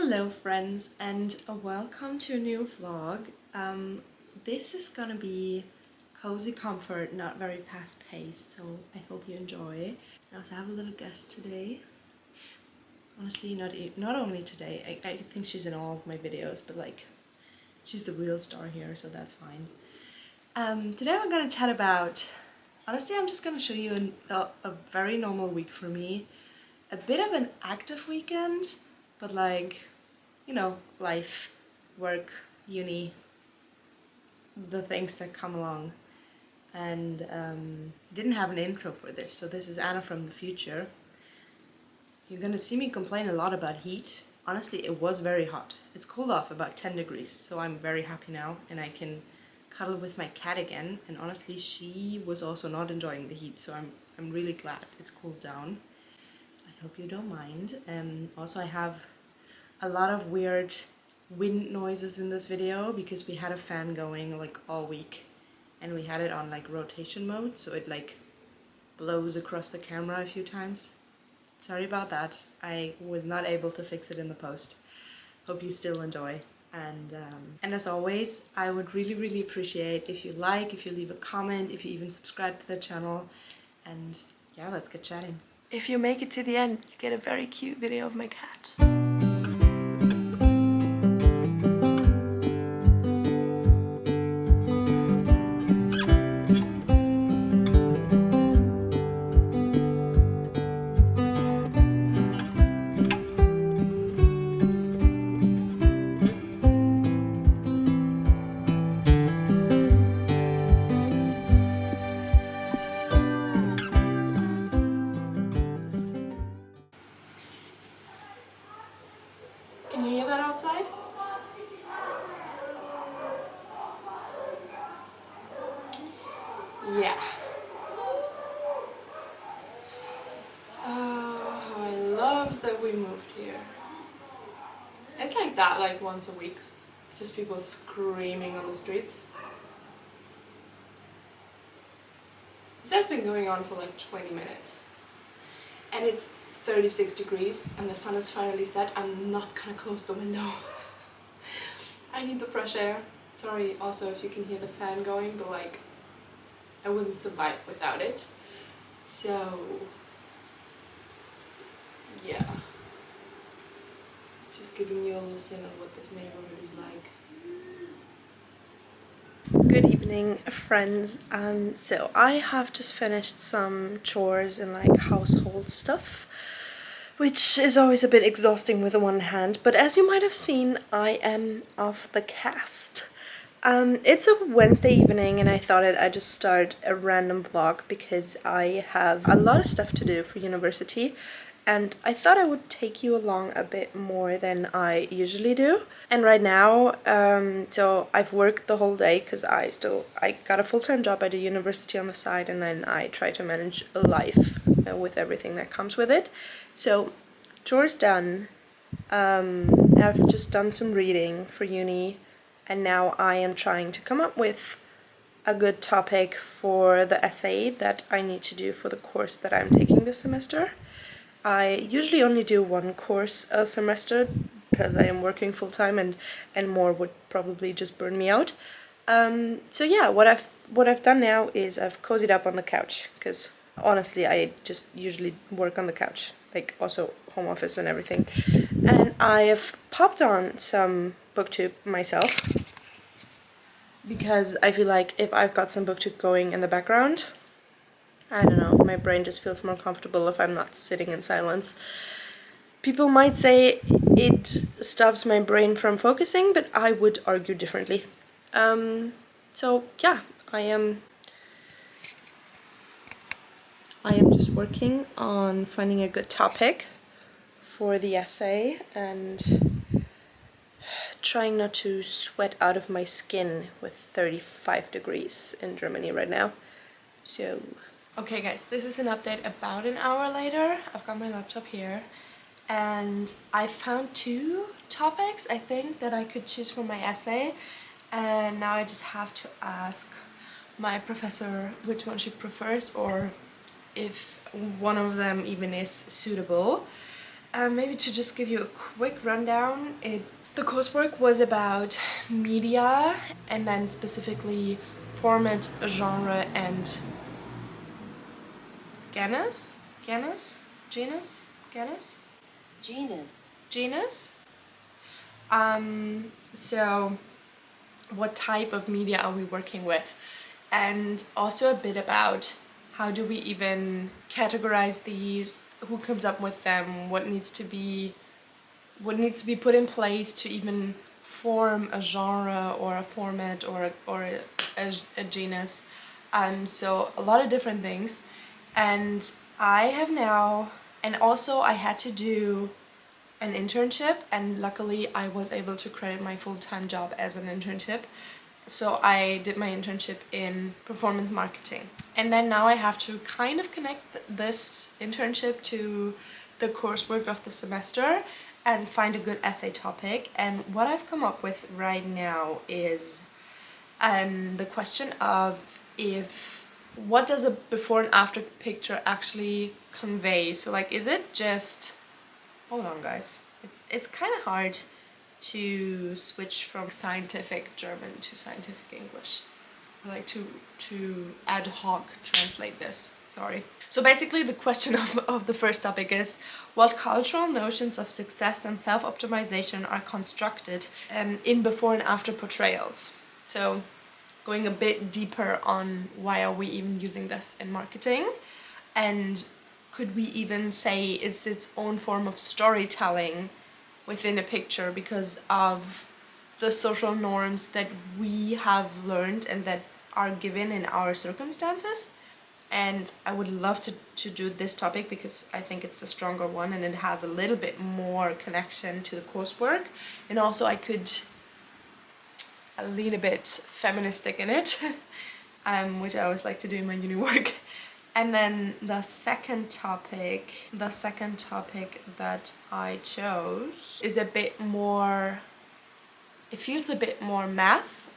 Hello friends, and welcome to a new vlog. This is gonna be cozy comfort, not very fast paced, so I hope you enjoy. I also have a little guest today. Honestly, not only today, I think she's in all of my videos, but like, she's the real star here, so that's fine. Today we're gonna chat about, honestly I'm just gonna show you a very normal week for me. A bit of an active weekend, but like, you know, life, work, uni, the things that come along. And I didn't have an intro for this, so this is Anna from the future. You're gonna see me complain a lot about heat. Honestly, it was very hot. It's cooled off about 10 degrees, so I'm very happy now, and I can cuddle with my cat again. And honestly, she was also not enjoying the heat, so I'm really glad it's cooled down. I hope you don't mind. Also, I have a lot of weird wind noises in this video because we had a fan going like all week, and we had it on like rotation mode, so it like blows across the camera a few times. Sorry about that. I was not able to fix it in the post. Hope you still enjoy. And as always, I would really appreciate if you leave a comment, if you even subscribe to the channel. And yeah, let's get chatting. If you make it to the end, you get a very cute video of my cat. Can you hear that outside? Yeah. Oh, I love that we moved here. It's like that like once a week. Just people screaming on the streets. This has been going on for like 20 minutes. And it's 36 degrees and the sun is finally set. I'm not gonna close the window. I need the fresh air. Sorry also if you can hear the fan going, but like I wouldn't survive without it. So yeah. Just giving you a listen on what this neighborhood is like. Good evening, friends. So I have just finished some chores and like household stuff, which is always a bit exhausting with the one hand, but as you might have seen, I am off the cast. It's a Wednesday evening and I thought I'd just start a random vlog because I have a lot of stuff to do for university, and I thought I would take you along a bit more than I usually do. And right now, so I've worked the whole day because I got a full-time job at a university on the side, and then I try to manage a life with everything that comes with it. So chores done. I've just done some reading for uni, and now I am trying to come up with a good topic for the essay that I need to do for the course that I'm taking this semester. I usually only do one course a semester because I am working full-time, and more would probably just burn me out. So yeah, what I've done now is I've cozied up on the couch because honestly I just usually work on the couch, like also home office and everything. And I have popped on some booktube myself because I feel like if I've got some booktube going in the background, I don't know, my brain just feels more comfortable if I'm not sitting in silence. People might say it stops my brain from focusing, but I would argue differently. So yeah, I am just working on finding a good topic for the essay and trying not to sweat out of my skin with 35 degrees in Germany right now. So okay guys, this is an update about an hour later. I've got my laptop here and I found two topics I think that I could choose for my essay, and now I just have to ask my professor which one she prefers or if one of them even is suitable. maybe to just give you a quick rundown, the coursework was about media and then specifically format, genre, and genus. So what type of media are we working with, and also a bit about how do we even categorize these, who comes up with them, what needs to be put in place to even form a genre or a format or a genus. So a lot of different things, and I have now, and also I had to do an internship, and luckily I was able to credit my full-time job as an internship. So I did my internship in performance marketing, and then now I have to kind of connect this internship to the coursework of the semester and find a good essay topic. And what I've come up with right now is the question of what does a before and after picture actually convey? So like, is it just, hold on guys, it's kind of hard to switch from scientific German to scientific English. I like to ad hoc translate this, sorry. So basically the question of the first topic is, what cultural notions of success and self-optimization are constructed in before and after portrayals? So going a bit deeper on why are we even using this in marketing, and could we even say it's its own form of storytelling within a picture because of the social norms that we have learned and that are given in our circumstances. And I would love to do this topic because I think it's a stronger one and it has a little bit more connection to the coursework, and also I could lean a bit feministic in it, which I always like to do in my uni work. And then the second topic that I chose is a bit more, it feels a bit more math.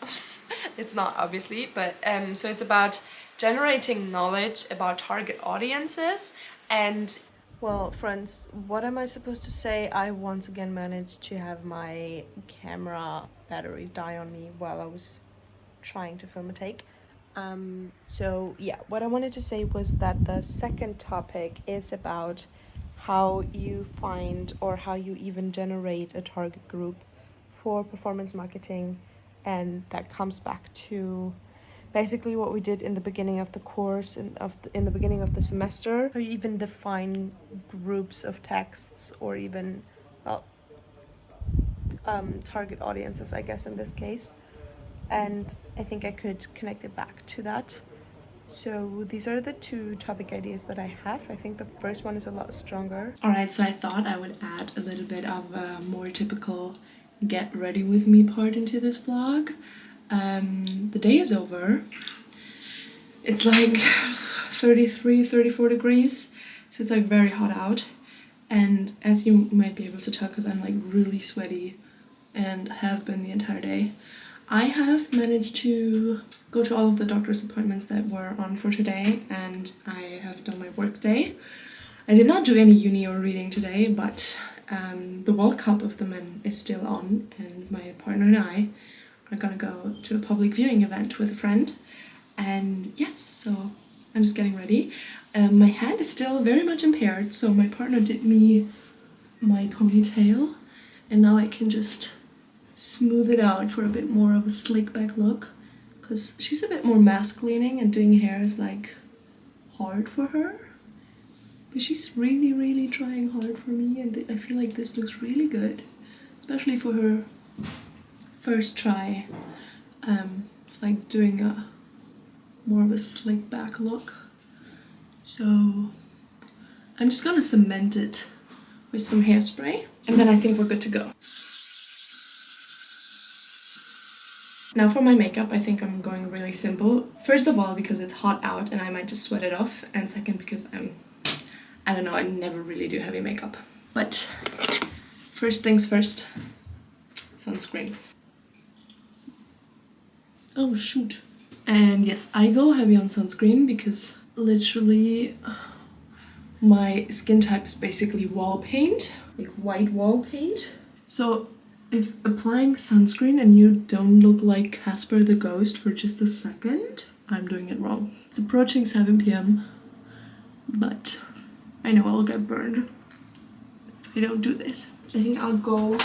It's not, obviously, but so it's about generating knowledge about target audiences. And well, friends, what am I supposed to say? I once again managed to have my camera battery die on me while I was trying to film a take. So yeah, what I wanted to say was that the second topic is about how you find or how you even generate a target group for performance marketing, and that comes back to basically what we did in the beginning of the course and in the beginning of the semester. How you even define groups of texts, or even target audiences, I guess, in this case. And I think I could connect it back to that. So these are the two topic ideas that I have. I think the first one is a lot stronger. Alright, so I thought I would add a little bit of a more typical get ready with me part into this vlog. The day is over. It's like 33, 34 degrees, so it's like very hot out. And as you might be able to tell, because I'm like really sweaty and have been the entire day, I have managed to go to all of the doctor's appointments that were on for today, and I have done my work day. I did not do any uni or reading today, but the World Cup of the Men is still on, and my partner and I are gonna go to a public viewing event with a friend. And yes, so I'm just getting ready. My hand is still very much impaired, so my partner did me my ponytail, and now I can just smooth it out for a bit more of a slick back look, because she's a bit more mask-leaning and doing hair is like hard for her, but she's really trying hard for me, and I feel like this looks really good, especially for her first try, like doing a more of a slick back look. So I'm just gonna cement it with some hairspray, and then I think we're good to go. Now for my makeup, I think I'm going really simple. First of all, because it's hot out and I might just sweat it off, and second, because I don't know, I never really do heavy makeup. But first things first, sunscreen. Oh shoot. And yes, I go heavy on sunscreen because literally My skin type is basically wall paint, like white wall paint. So if applying sunscreen and you don't look like Casper the Ghost for just a second, I'm doing it wrong. It's approaching 7 p.m. but I know I'll get burned if I don't do this. I think I'll go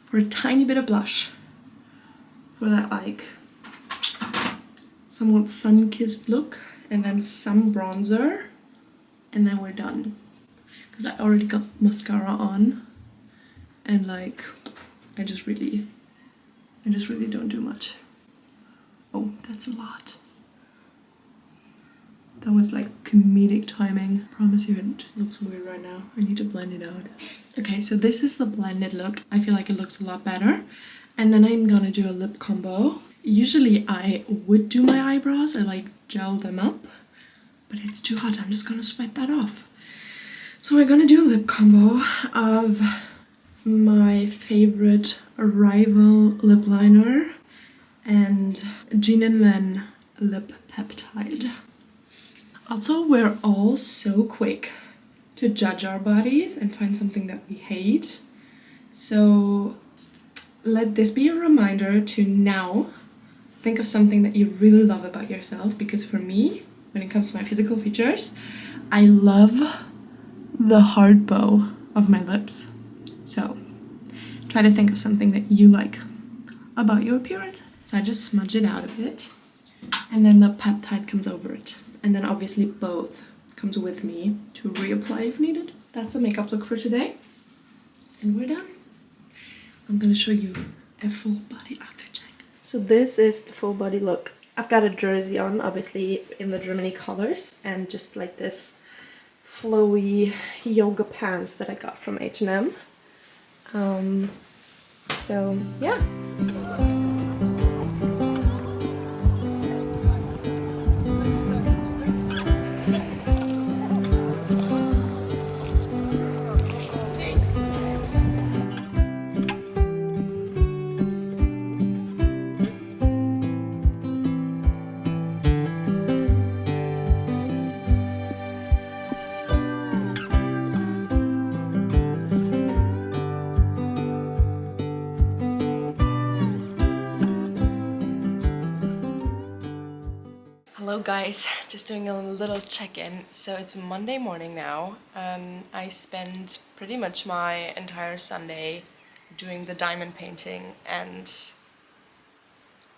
for a tiny bit of blush for that like somewhat sun-kissed look, and then some bronzer, and then we're done. Because I already got mascara on, and like I just really don't do much. Oh, that's a lot. That was like comedic timing. I promise you it just looks weird right now. I need to blend it out. Okay, so this is the blended look. I feel like it looks a lot better. And then I'm gonna do a lip combo. Usually I would do my eyebrows. I like gel them up, but it's too hot. I'm just gonna sweat that off. So we're gonna do a lip combo of my favorite Rival lip liner and UNII lip peptide. Also, we're all so quick to judge our bodies and find something that we hate. So let this be a reminder to now think of something that you really love about yourself, because for me, when it comes to my physical features, I love the hard bow of my lips. So try to think of something that you like about your appearance. So I just smudge it out a bit, and then the peptide comes over it. And then obviously both comes with me to reapply if needed. That's a makeup look for today. And we're done. I'm gonna show you a full body outfit check. So this is the full body look. I've got a jersey on, obviously in the Germany colors, and just like this flowy yoga pants that I got from H&M. So yeah. Hello guys, just doing a little check-in. So it's Monday morning now. I spent pretty much my entire Sunday doing the diamond painting and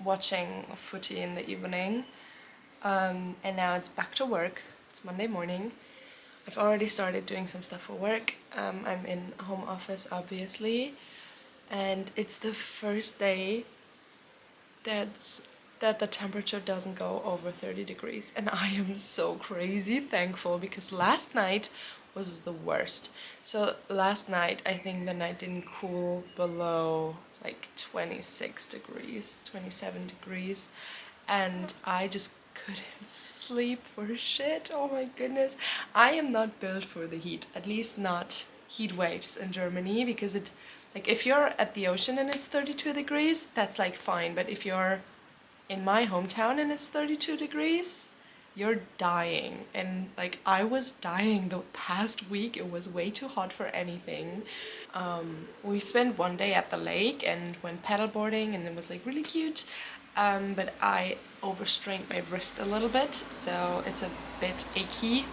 watching footy in the evening. And now it's back to work. It's Monday morning. I've already started doing some stuff for work. I'm in home office obviously, and it's the first day that the temperature doesn't go over 30 degrees, and I am so crazy thankful, because last night was the worst. So last night I think the night didn't cool below like 26 degrees, 27 degrees, and I just couldn't sleep for shit. Oh my goodness. I am not built for the heat, at least not heat waves in Germany, because it, like, if you're at the ocean and it's 32 degrees, that's like fine, but if you're in my hometown and it's 32 degrees, you're dying. And like, I was dying the past week. It was way too hot for anything. We spent one day at the lake and went paddleboarding, and it was like really cute, but I overstrained my wrist a little bit, so it's a bit achy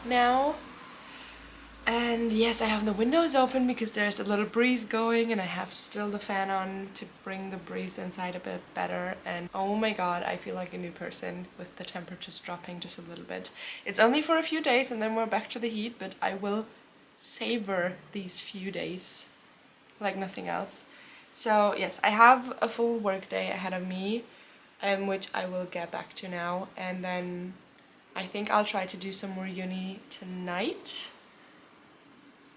now. And yes, I have the windows open because there's a little breeze going, and I have still the fan on to bring the breeze inside a bit better. And oh my god, I feel like a new person with the temperatures dropping just a little bit. It's only for a few days and then we're back to the heat, but I will savor these few days like nothing else. So yes, I have a full work day ahead of me, which I will get back to now. And then I think I'll try to do some more uni tonight.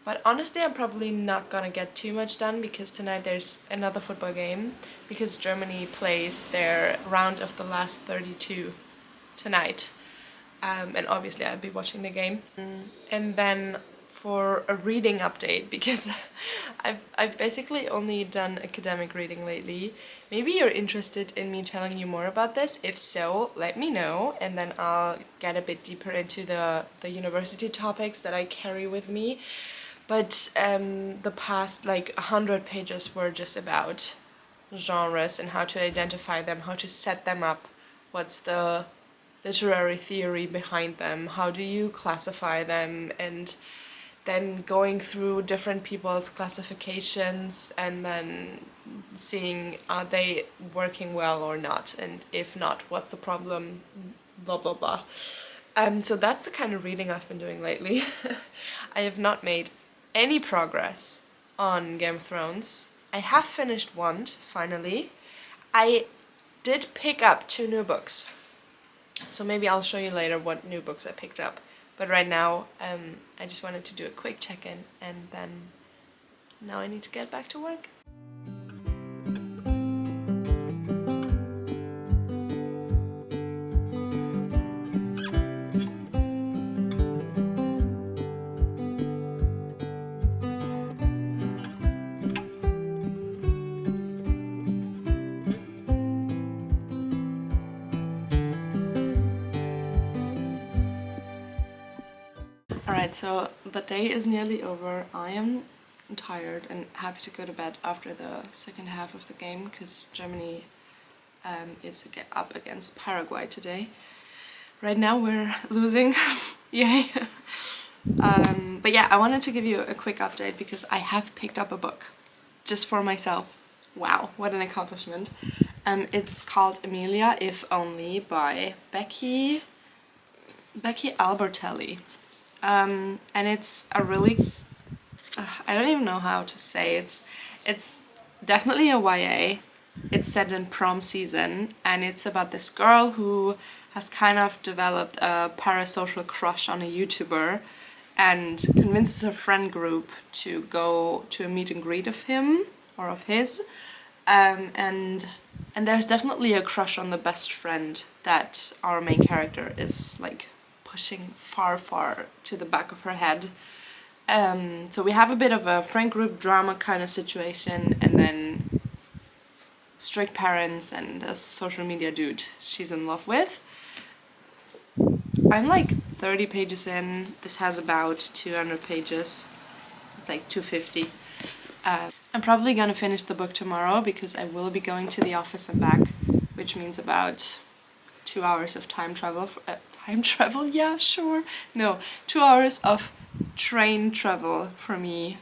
But honestly, I'm probably not gonna get too much done, because tonight there's another football game, because Germany plays their round of the last 32 tonight. And obviously I'll be watching the game. And then for a reading update because I've basically only done academic reading lately. Maybe you're interested in me telling you more about this. If so, let me know, and then I'll get a bit deeper into the university topics that I carry with me. But the past like 100 pages were just about genres and how to identify them, how to set them up, what's the literary theory behind them, how do you classify them, and then going through different people's classifications and then seeing are they working well or not, and if not, what's the problem, blah blah blah. So that's the kind of reading I've been doing lately. I have not made any progress on Game of Thrones. I have finished one, finally. I did pick up 2 new books, so maybe I'll show you later what new books I picked up. But right now, I just wanted to do a quick check-in, and then now I need to get back to work. Alright, so the day is nearly over. I am tired and happy to go to bed after the second half of the game because Germany is up against Paraguay today. Right now we're losing, yay. But yeah, I wanted to give you a quick update because I have picked up a book just for myself. Wow, what an accomplishment. It's called Emilia, If Only by Becky Albertelli. And it's a really, I don't even know how to say, it's definitely a YA. It's set in prom season, and it's about this girl who has kind of developed a parasocial crush on a YouTuber and convinces her friend group to go to a meet and greet of him or of his, and there's definitely a crush on the best friend that our main character is like pushing far to the back of her head. So we have a bit of a friend group drama kind of situation, and then strict parents and a social media dude she's in love with. I'm like 30 pages in. This has about 200 pages. It's like 250. I'm probably gonna finish the book tomorrow because I will be going to the office and back, which means about 2 hours of time travel. Yeah, sure. No, 2 hours of train travel for me.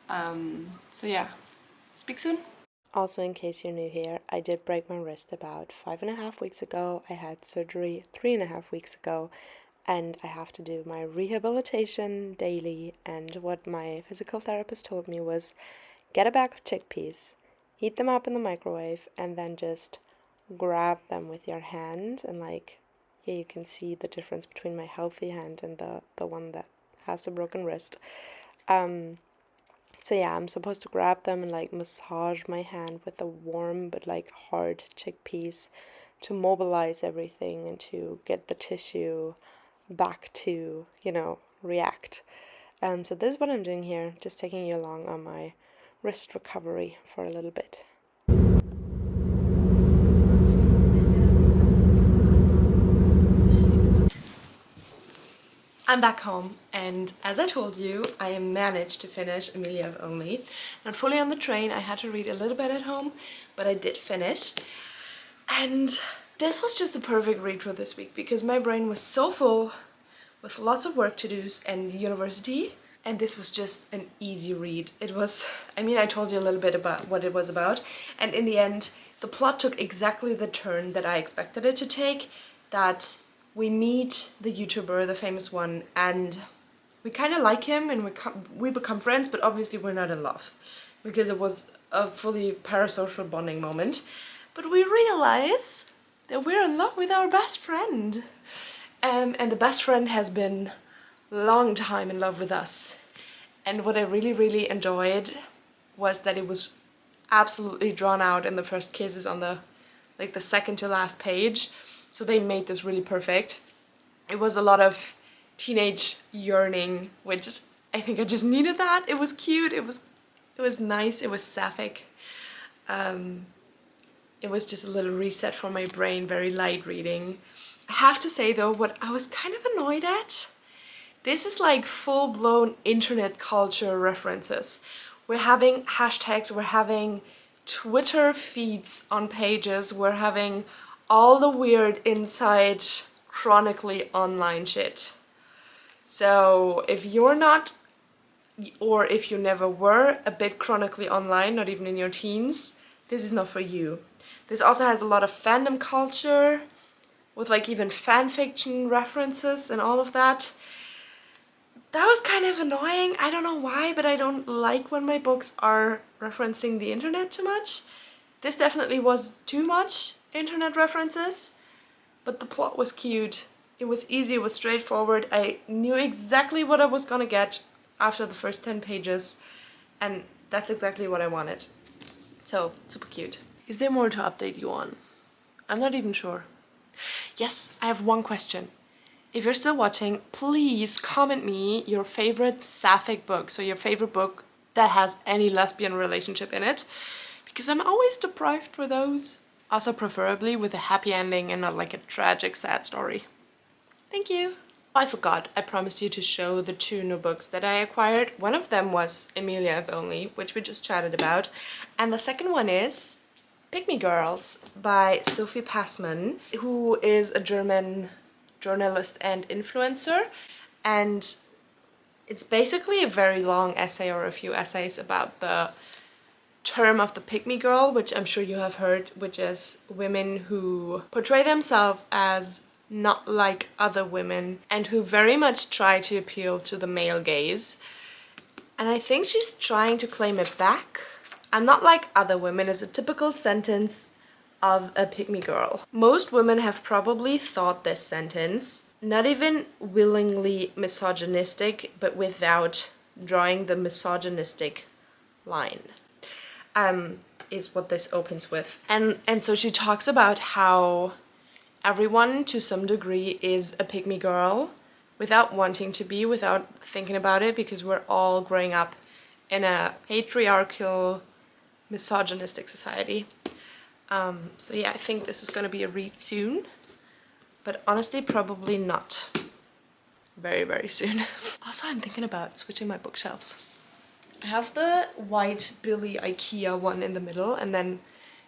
So yeah, speak soon. Also, in case you're new here, I did break my wrist about 5.5 weeks ago. I had surgery 3.5 weeks ago, and I have to do my rehabilitation daily. And what my physical therapist told me was get a bag of chickpeas, heat them up in the microwave, and then just grab them with your hand. And like, here you can see the difference between my healthy hand and the one that has a broken wrist. So yeah, I'm supposed to grab them and like massage my hand with the warm but like hard chickpeas to mobilize everything and to get the tissue back to, you know, react. So this is what I'm doing here, just taking you along on my wrist recovery for a little bit. I'm back home, and as I told you, I managed to finish Emilia If Only. Not fully on the train, I had to read a little bit at home, but I did finish. And this was just the perfect read for this week because my brain was so full with lots of work to do and university, and this was just an easy read. It was, I mean, I told you a little bit about what it was about, and in the end, the plot took exactly the turn that I expected it to take, that we meet the YouTuber, the famous one, and we kind of like him and we become friends, but obviously we're not in love because it was a fully parasocial bonding moment. But we realize that we're in love with our best friend. And the best friend has been a long time in love with us. And what I really enjoyed was that it was absolutely drawn out in the first kisses on the second to last page. So they made this really perfect. It was a lot of teenage yearning, which I think I just needed that. It was cute, it was nice, it was sapphic. It was just a little reset for my brain, very light reading. I have to say though, what I was kind of annoyed at, this is like full-blown internet culture references. We're having hashtags, we're having Twitter feeds on pages, we're having all the weird inside chronically online shit. So if you're not, or if you never were a bit chronically online, not even in your teens, this is not for you. This also has a lot of fandom culture, with like even fanfiction references and all of that. That was kind of annoying. I don't know why, but I don't like when my books are referencing the internet too much. This definitely was too much internet references, but the plot was cute. It was easy, it was straightforward. I knew exactly what I was gonna get after the first 10 pages, and that's exactly what I wanted. So, super cute. Is there more to update you on? I'm not even sure. Yes, I have one question. If you're still watching, please comment me your favorite sapphic book, so your favorite book that has any lesbian relationship in it, because I'm always deprived for those. Also preferably with a happy ending and not like a tragic sad story. Thank you. I forgot, I promised you to show the 2 new books that I acquired. One of them was Emilia If Only, which we just chatted about, and the second one is Pick Me Girls by Sophie Passmann, who is a German journalist and influencer, and it's basically a very long essay or a few essays about the term of the pick me girl, which I'm sure you have heard, which is women who portray themselves as not like other women and who very much try to appeal to the male gaze. And I think she's trying to claim it back. And not like other women is a typical sentence of a pick me girl. Most women have probably thought this sentence, not even willingly misogynistic, but without drawing the misogynistic line. Is what this opens with. And so she talks about how everyone to some degree is a pick me girl without wanting to be, without thinking about it, because we're all growing up in a patriarchal, misogynistic society. So yeah, I think this is gonna be a read soon, but honestly probably not very, very soon. Also, I'm thinking about switching my bookshelves. I have the white Billy IKEA one in the middle, and then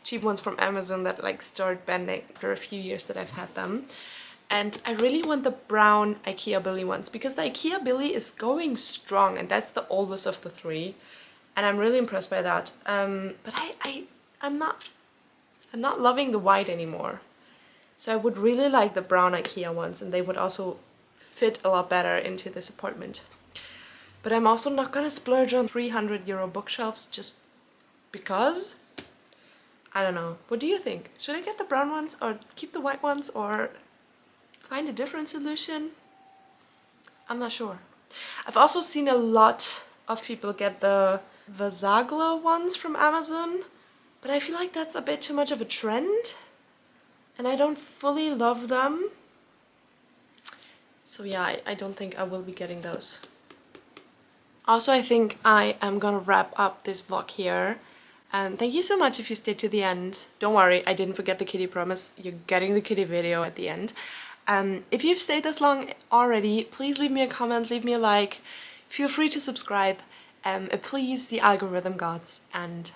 cheap ones from Amazon that like start bending after a few years that I've had them. And I really want the brown IKEA Billy ones because the IKEA Billy is going strong, and that's the oldest of the 3. And I'm really impressed by that. But I'm not loving the white anymore. So I would really like the brown IKEA ones, and they would also fit a lot better into this apartment. But I'm also not gonna splurge on 300 euro bookshelves just because. I don't know. What do you think? Should I get the brown ones or keep the white ones or find a different solution? I'm not sure. I've also seen a lot of people get the Vasaglo ones from Amazon, but I feel like that's a bit too much of a trend and I don't fully love them. So yeah, I don't think I will be getting those. Also, I think I am gonna wrap up this vlog here. And thank you so much if you stayed to the end. Don't worry, I didn't forget the kitty promise. You're getting the kitty video at the end. If you've stayed this long already, please leave me a comment, leave me a like. Feel free to subscribe. Please the algorithm gods, and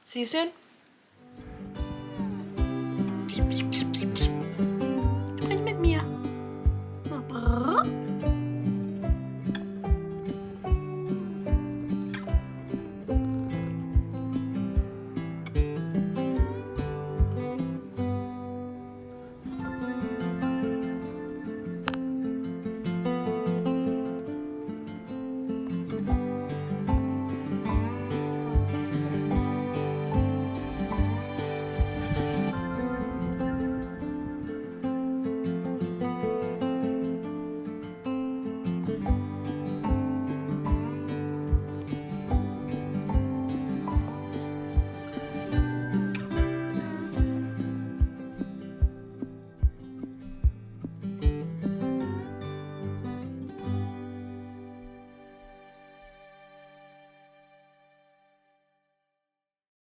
see you soon.